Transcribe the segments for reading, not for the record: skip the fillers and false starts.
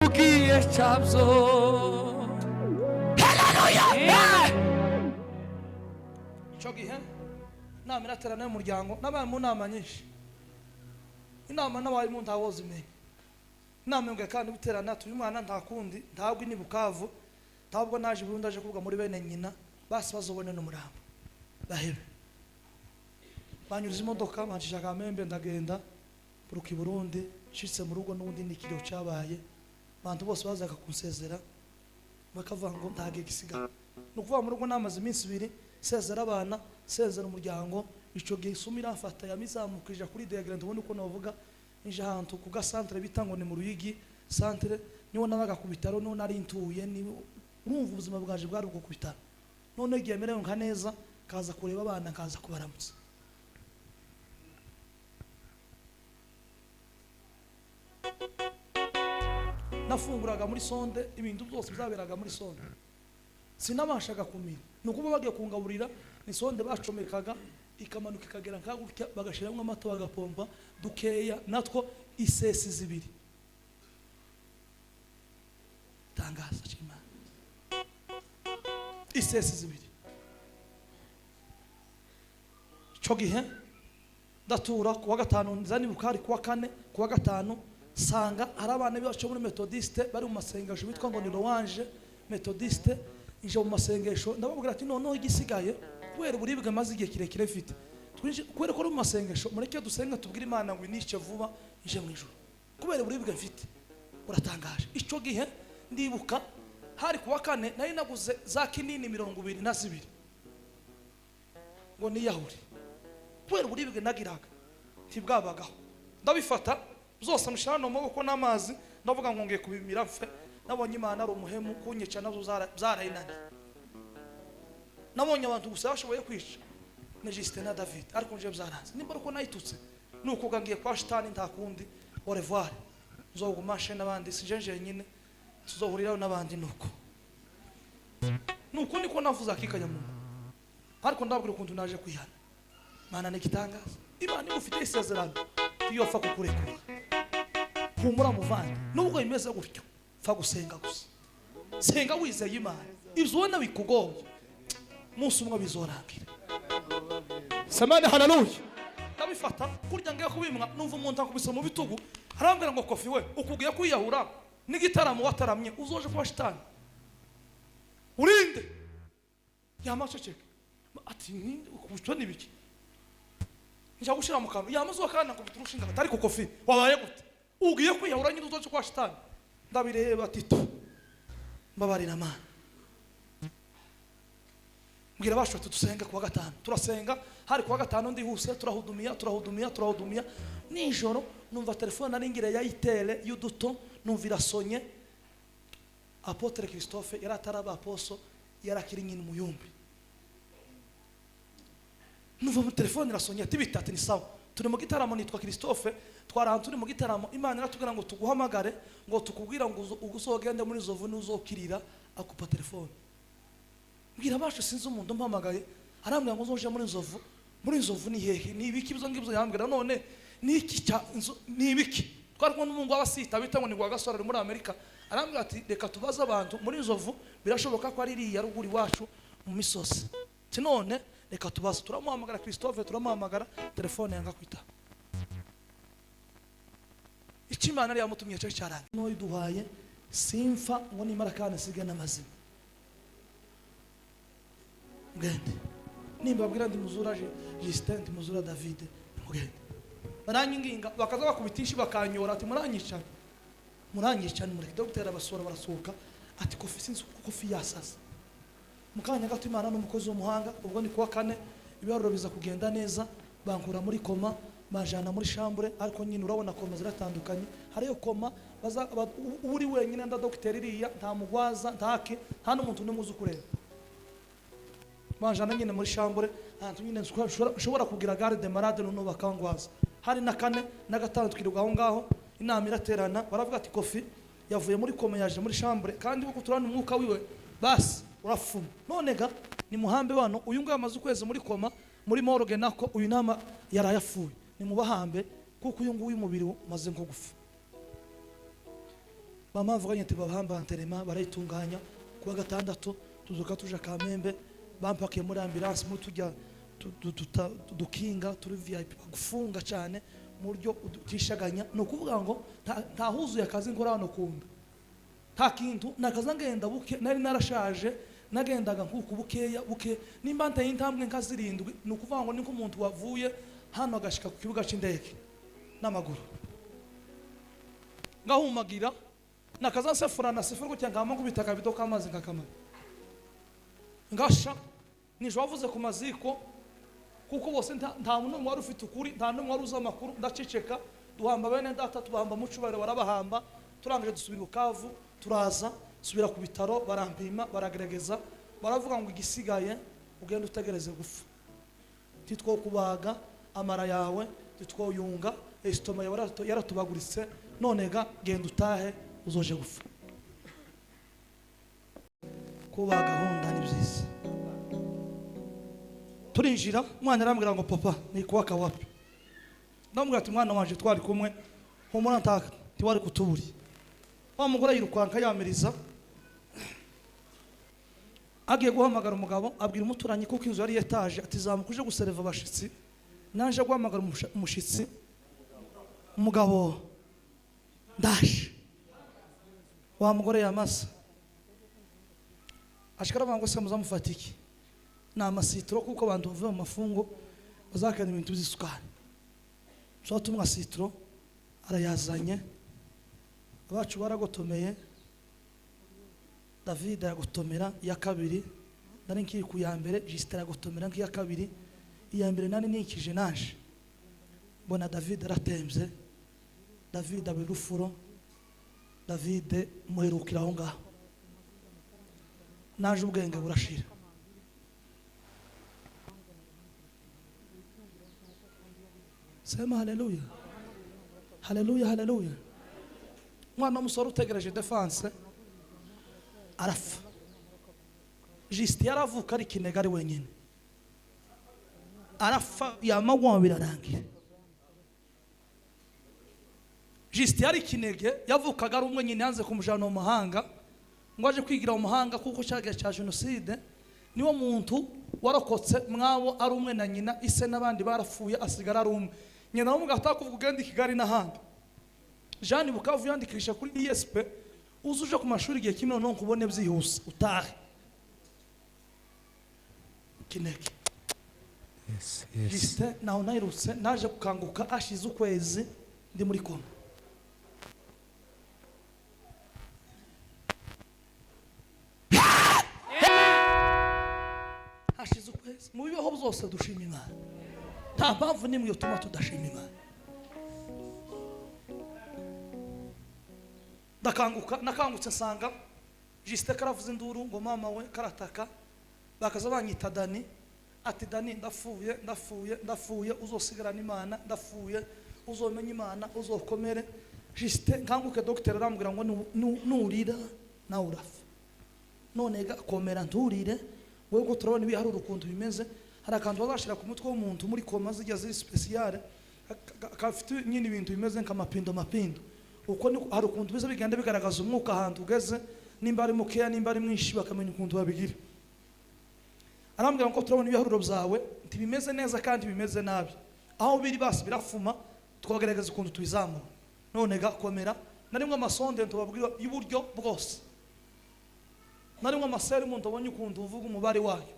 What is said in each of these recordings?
ugiye cyabyo. Haleluya. Icyo gihe inama iraterana y'umuryango n'abaye mu nama nyinshi. Inama n'abaye mu ntawoza imenya. Inama yongeye kandi guterana tuyu mwana nta kundi ntabwo ni Bukavu ntabwo naje Burundi aje kuvuga muri bene nyina basi bazobone n'umurambo bahebe. Banyuze imodoka bancisha Kamembe ndagenda buruki Burundi shitse mu rugo n'ubundi nikiriyo cyabaye abantu bose bazaga kunsezera bakavuga ngo ntage gisiga no kuva mu rugo namaze iminsi 2 sezera abana sezera umuryango ico gihe sumira afata yamizamukije kuri diagram ndabona uko navuga inje ahantu ku gasantre bitango ni mu Ruyigi santre niwo nabaga ku bitaro no nari ntuye ni urumva ubuzima bwaje bwari bwo ku bitaro none giye merewe nka neza kaza kureba abana kaza kubaramutsa. Nafunguraga muri sonde ibintu byose bizaberaga muri sonde sinabashaga kumira nuko bagiye kungaburira ni sonde bacomekaga ikamanuka ikagera nkagutya bagashiramwe amata bagapomba dukeya natwo isesi zibiri tangaza chima isesi zibiri cyo gihe datura kuwa gatanu nzani bukari kuwa kane kuwa gatanu sanga hari abana bacu muri methodiste bari mu masengesho bitwa ngo ni Louange methodiste inje mu masengesho ndababwira ati noneho igisigaye kubera buribwe maze igihe kirekire mfite kubera ko mu masengesho mureke dusenga tubwire Imana ngo inice vuba inje mu ijuru kubera buribwe mfite uratangaje. Ico gihe ndibuka hari kuwa kane nari naguze za kinini 22 ngo niyahuri kubera buribwe nagiraga ntibwabagaho ndabifata zose mushano maboko n'amazi ndavuga ngo ngiye kubimira mfe nabonye Imana ari umuhemu kunyica nazo zarayinani nabonye abantu gusa bashoboye kwica na Justin na David ariko nje byaranze nimba uko nayitutse nuko gangiye kwa shitani nta kundi au revoir nzogumashe nabandi sinjenje nyine tuzohuriraho nabandi nuko niko navuza akikanya mu ariko ndabwira ukuntu naje kwihana Mana nikitangaza Imana imufite isezerano iyo fa kukurekura humura muvandi nubwo imeze gutyo fa gusenga gusa senga wizeye Imana izona bikugoye musi umwe bizorangira samana haleluya ndabifata kurya ngiye kubimwa numva umuntu akubise mu bitugu arambwira ngo Kofi we ukugiye kwiyahura n'igitaramo wataramye uzoje kwa shitani urinde yamaceceke ati ni ukubutwa nibiki njya gushira mu kantu yamazo kana ko biturushinga atari ko Kofi wabaye gute ugiye kwiyahura nyine uzoje kwa shitani ndabireba tito mbabarira Mana mbwira basho tusenga kuwa gatanu turasenga hari kuwa gatanu ndihuse turahudumia nijoro numva telefone aringire ya itele y'uduto numvira sonye Apotre Christophe yarataraba aposo yarakiri nyine muyumbi numva mu telefone irasonye ati bitatu ni sawa turi mu gitaramo nitwa Christophe twarahantu turi mu gitaramo Imana iratubwira ngo tuguhamagare ngo tukubwira ngo ugusogende muri Zovu n'uzokirira akupa telefone mbwira basho sinzi umuntu mpamagaye arambwira ngo uzoje muri Zovu ni hehe ni ibiki bizo ngibyo yambwira none ni iki cya ni ibiki twariko n'umuntu wabasita bita ngo ni gwa gasora muri Amerika arambwira ati reka tubaza abantu muri Zovu birashoboka ko ari iriya ruguri wacu mu misozi none reka tubaza turamuhamagara Christophe turamuhamagara telefone yanga kwita Imana ari yamutumye cyo cyaranga no iduhaye simfa ngo ni marakane sigana mazima ngende nimbabwira ndi muzura Justin ndi muzura David ngende baranyinginga bakaza bakubitisha bakanyora ati muranyica muri docteur abasora barasuka ati Kofi sinzi Kofi yasasa mukanya gato Imana n'umukozi w'umuhanga ubwo ni kuwa kane ibiharuro biza kugenda neza bankura muri koma majana muri chambre ariko nyine urabona koma ziratandukanye hariyo koma uri wenyine nda docteur iriya nta mugwaza ntake nta n'umuntu n'umuzi kureba majana nyine muri chambre ahantu nyine ushobora kugira garde de malade no bakangwaza hari na kane na gatanu twirirwa aho ngaho inama iraterana baravuga ati Kofi yavuye muri koma yaje muri chambre kandi uko turana umwuka wiwe basi urafuma nonega ni muhambe wano uyu ngo yamaze ukwezi muri koma muri morgue nako uyu nama yarayafuye ni mubahambe kuko uyu ngo uyu mubiri maze nko gufa bamavuganye ati babahamba anterema barayitunganya kuwa gatandatu tuzuka tuja Kamembe bampakiye muri ambulance mu tujya dukinga turi VIP bagufunga cyane mu buryo utishaganya no kuvuga ngo nta huzuye akazi nkora hano kunda nta kintu nakaza ngenda buke nari narashaje nagendaga nkuko buke nimba nteye intambwe nkazirindwi no kuvuga ngo niko umuntu wavuye hano agashika ku kibuga cy'indege n'amaguru ngahumagira nakaza sefura ko cyangwa nkubitaka bidoka amazi ngakamara ngasha nijo wavuze ku maziko kuko bose nta muntu wari ufite ukuri nta n'umwe wari uza amakuru ndaceceka duhamba bene data tubahamba mu cubare barabahamba turangije dusubira Bukavu turaza subira ku bitaro barampima baragerageza baravuga ngo igisigaye ugenda utegereze gufa titwo kubaga amara yawe titwoyunga estoma yaratubaguritse nonega genda utahe uzoje gufa kuba gahunda ni byiza turinjira mwana arambwira ngo papa ni kuwaka wapi ndamubwira ati mwana wanje twari kumwe humura ntaka tiwari kutuburi wa mugore yirukanka yamiriza agiye guhamagara umugabo abwira umuturanyi kuko inzu yari etage ati zamukuje gusereva abashitsi nanje guhamagara umushitsi umugabo ndaje wa mugore yamasa ashikara bango se muzamufatiki na amasitro kuko abantu bavuye mu mafungo bazakana ibintu by'isukari so tumwa sitro arayazanye abacu baragotomeye David yagotomera ya kabiri nari nkiye ku ya mbere Justin yagotomera nkiya kabiri iya mbere nani nikije naje bona David aratemze David abirufuro David muherukira aho ngaho naje ubwenge burashira sema haleluya haleluya haleluya mwana musoro utegereje defense arafa Justin yaravuka ari kinega ari wenyine arafa yamagwa birarangira Justin yari kinege yavukaga ari umwe nyine yanze kumujana mu mahanga ngo aje kwigira mu mahanga kuko cyagiye cya genocide niwo muntu warokotse mwabo ari umwe na nyina ise n'abandi barafuye asigara ari umwe nyina wo mugata kuvuga ugenda Kigali n'ahandi Jean Bukavu yandikisha kuri ISP uzuje ku mashuri giye kimwe no kubone byihuse utahe kineke Yes. Justin naho nairutse naje kukanguka ashize ukwezi ndi muri koma hashize ukwezi mu bibaho byose dushima Imana nta mpamvu nimwe yotuma tudashima Imana nakangutse nsanga Justin karavuze induru ngo mama we karataka bakaza banyita Dani ati Dani ndafuye uzosigarana Imana ndafuye uzomenya Imana uzokomere Justin nkanguke docteur arambwira ngo nurira na urafa none gakomera nturire wewe ko turabona ibi hari urukundo bimeze hari akantu bazashira ku mutwe w'umuntu muri koma zijya ziri special kafite nyine ibintu bimeze nk'amapindo uko hari ukuntu biza bigenda bigaragaza umwuka ahantu ugeze nimba ari mukeya nimba ari mwinshi bakamenya ukuntu babigira arambwira ngo turabona ibiharuro byawe ntibimeze neza kandi bimeze nabi aho biri basi birafuma twagerageza ukuntu tubizamura none gakomera narimwe amasonde ntubabwira y'uburyo bwose narimwe amaseri umuntu abonye ukuntu uvuga umubare wayo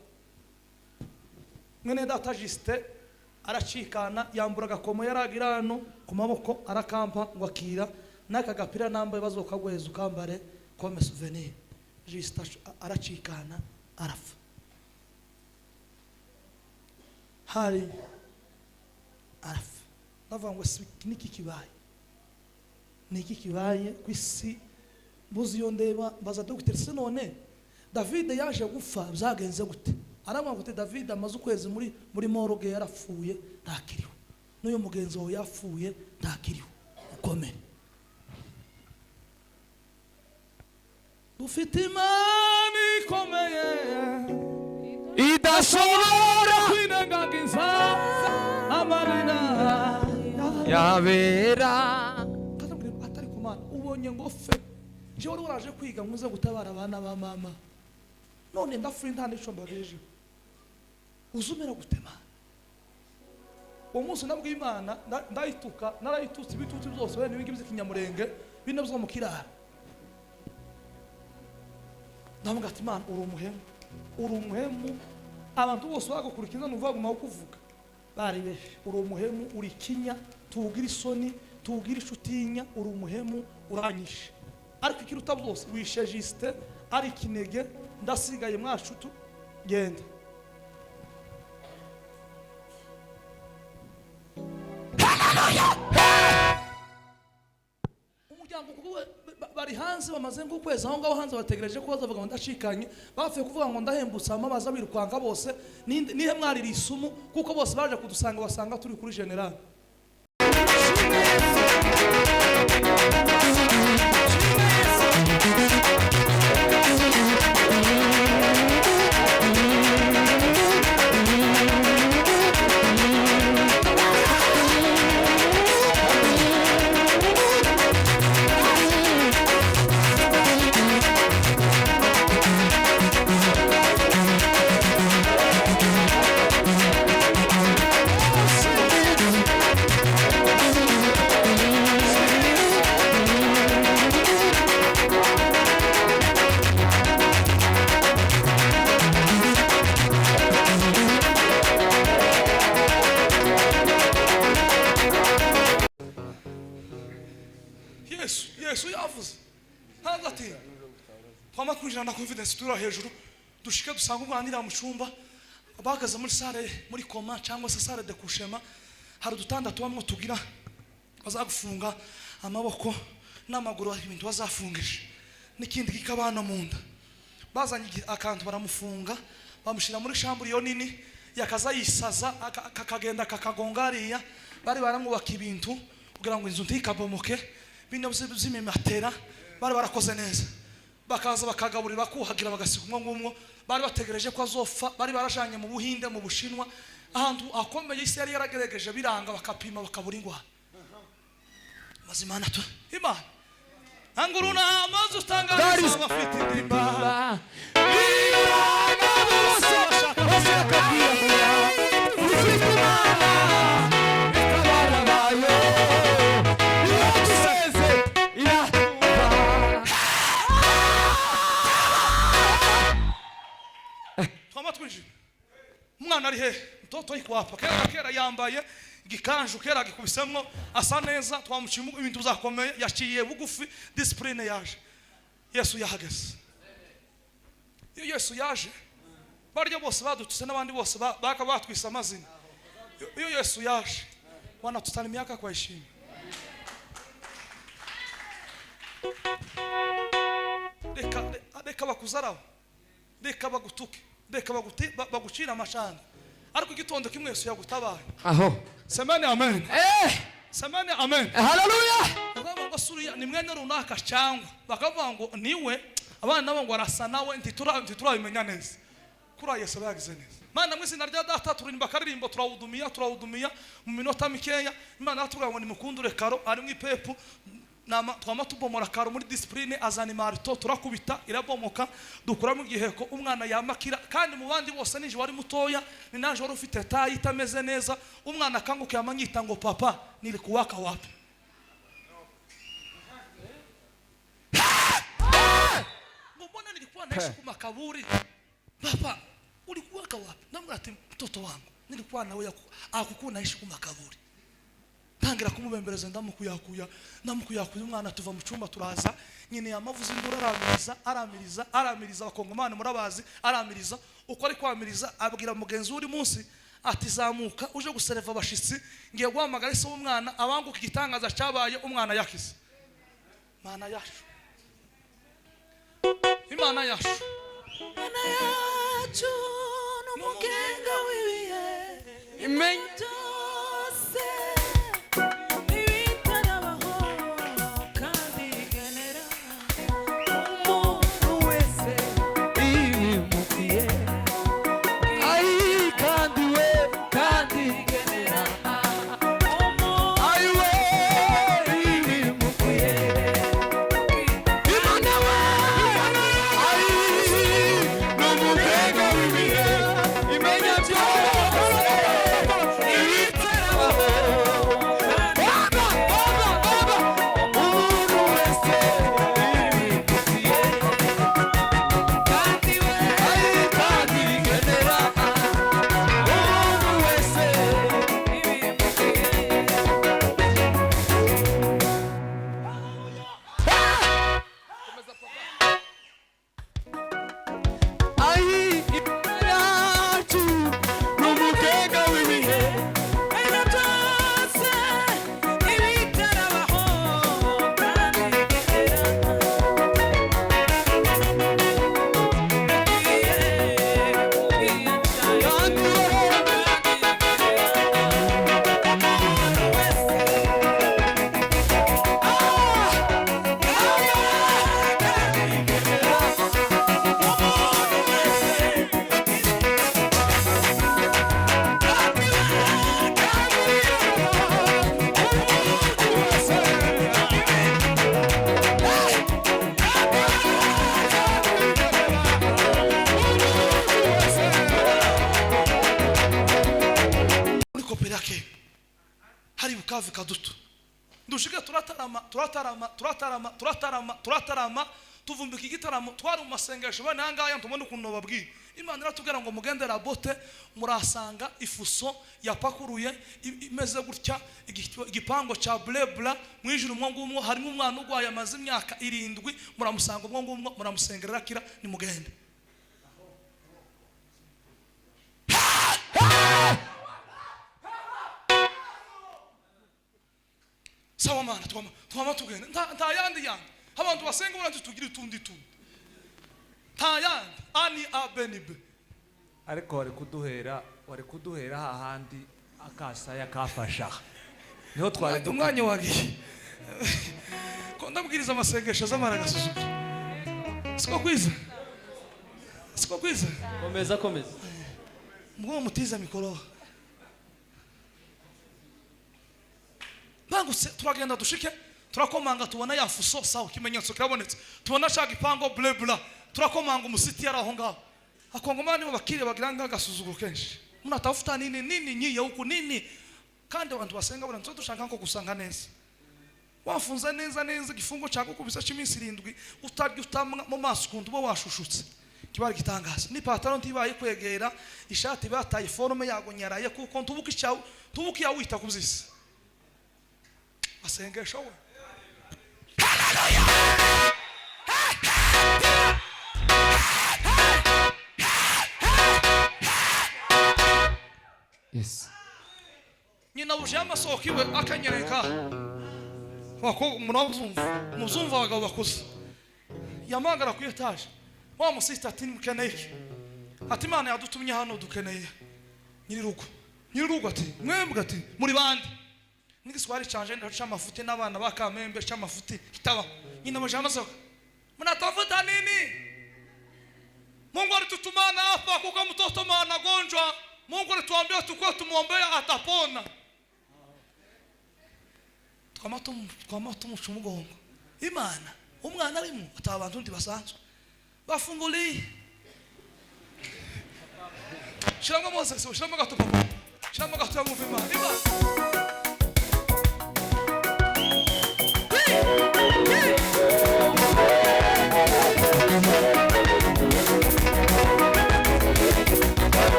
mwene data Justin aracikana yambura gakomo yaragira hano ku maboko arakampa ngo akira naka gapira nambaye bazokagweza ukambare comme souvenir Justin aracikana arafa hari arafa ndavuga ngo niki kibaye kwisi buzi yo ndeba baza Dr. Senone David yaje gufa byagenze gute aramwa gute David amaze ukwezi muri morgue yarapfuye ntakiriho n'uyo mugenzi wawe yapfuye ntakiriho ukomere dufite Imana ikomeye idashobora kwirengagiza amarira yabera atari kumana ubonye ngo fe je wari waraje kwiga muze gutabara abana ba mama none ndafuye nta nico mbageje uzumera gutema uwo munsi nabwo Imana ndayituka narayitutse ibitutu byose bene ibingibize kinyamurenge bine byo mu kirara ndamuga ati Imana uri umuhemu abantu bose bagukurikiza nuvuga ngo kuvuga bari beshe uri umuhemu uri kinya tugira isoni tugira ishutinya uri umuhemu uranyishe ariko ikiruta byose wishe Juste ari kinege ndasigaye mwashutu genda umuryango kuko bari hanze bamaze nk'ukwezi aho ngaho hanze bategereje ko bazavuga ngo ndashikanye bapfuye kuvuga ngo ndahembutse amabaza birukwanga bose nihe mwariri isumu kuko bose baje kudusanga basanga turi kuri general Yesu yavuze ntagati twama kwijana confidence tura hejuru dushike dusanga umwanira mu cyumba abagaza muri sale muri koma cyangwa se sale de kushema hari dutanda tubamwe tugira bazagufunga amaboko n'amaguru ibintu bazafungisha n'ikindi kikabana mu nda bazanye akantu baramufunga bamushira muri shamburi yo nini yakaza yisaza kakagenda kakagongariya bari baramwubaka ibintu kugira ngo inzu ntikabomoke bino by'imimatera bari barakoze neza bakaza bakagaburira bakuhagira bagasiga umwe bari bategereje ko azopfa bari barajanye mu Buhinde mu Bushinwa ahantu akomeye isi yari yaragerageje biranga bakapima bakabura ingwara mazimana tu Imana anguruna amazi utangaza abafite indimba Imana bose bashaka kwiyahura ufite Imana ikabana bayo umwana ari he mtoto ikwapa kera yambaye gikanju kera gikubisemmo asa neza twamuciye ibintu bizakomeye yaciye bugufi discipline yaje Yesu yahageze iyo Yesu yaje baryo bose badutse n'abandi bose batwise amazina iyo Yesu yaje wana tutana miaka kwa heshima reka bakuzaraho reka bagutuke reka bagucira amashanga ariko igitondo kimwe Yesu yagutabaye aho semane amen semane amen haleluya bakavuga suriya ni mwene runaka cyangwa bakavuga ngo niwe abana nabo ngo arasa nawe ntiturabimenya neza kuri Yesu bagize neza Mana mwizina rya data turimba karirimbo turawudumiya mu minota mikeya Imana atubwira ngo nimukundure karo ari mu ipepu twama tubomora karo muri discipline azana marito turakubita irabomoka dukuramo igiheko umwana yamakira kandi mu bandi bose nije wari mutoya ni naje wari ufite tayi itameze neza umwana kanguke yamanyita ngo papa nili kuwaka wapi mbona nilikuwa naishi kwa makaburi papa ulikuwaka wapi namwati mtoto wangu nilikuwa nawe akukuwa naishi kwa makaburi tangira kumubembereza ndamukuyakuya umwana tuva mu cyumba turaza nyine yamavuze indura aramiriza abakongomani murabazi aramiriza uko ari kwamiriza abwira mugenzi uri munsi ati zamuka uje gusereva abashitsi ngiye guhamagara ise w'umwana abanguka igitangaza cyabaye umwana yakize Mana yacu Imana yacu n'umugenga w'ibihe imenya Imana bukavu kaduto dushike turatarama tuvumbika igitaramo twari mu masengesho bane hangaya ntubone ukuntu babwira Imana iratubwira ngo mugendera bote murasanga ifuso yapakuruye imeze gutya igipango cha blebla mwijuru umwo harimo umwana ugwaye amaze imyaka 7 muramusanga umwo muramusengerera kira ni mugende sawa mana twama tugende nta yandi abantu basenga urantu tugira utundi tayandi ani abenibe ariko wari kuduhera hahandi akasa yakafasha niho twari umwanya wagiye ko ndabwiriza amasengesho z'amaragasuzuka siko kwiza komeza mwo mutiza mikoro bangutse turagenda dushike turakomanga tubona yafuso sawa kimenyetso kirabonetse tubona shaka ipango blebla turakomanga umusiti yaraho ngaho akongomani bo bakire bagiranga agasuzuguro kenshi munatafuta nini nyiye huko nini kandi abantu basenga bora nzo dushaka nko gusanga neza wafunza neza igifungo cyako kubisa cy'iminsi 7 utarya utamwa mu maso kuntu bo washushutse kibari gitangaza ni pataro ntibaye kwegera ishati bataye forme yagonyaraye kuko tubuki yawita kubzisi asengesho we yes nyina ujama sokiwe akanyereka wako muzumva abagabo bakuze yamagara ku etage wa musista ati mukeneye ati Imana yadutumye hano dukeneye nyirirugo ati mwembwe ati muri bandi nigiswari canje ndaca amafuti n'abana bakamembe cy'amafuti kitaba nyina mujama soka mnatafuta nini Mungu alitutumana hapa kuko mtoto maana gonjwa Mungu alituambia tukue tumuombea atapona twama tumugongo Imana umwana arimo atabantu ndi basanzwe bafunguli shiramo Moses shiramo gato papa shiramo gato mu Imana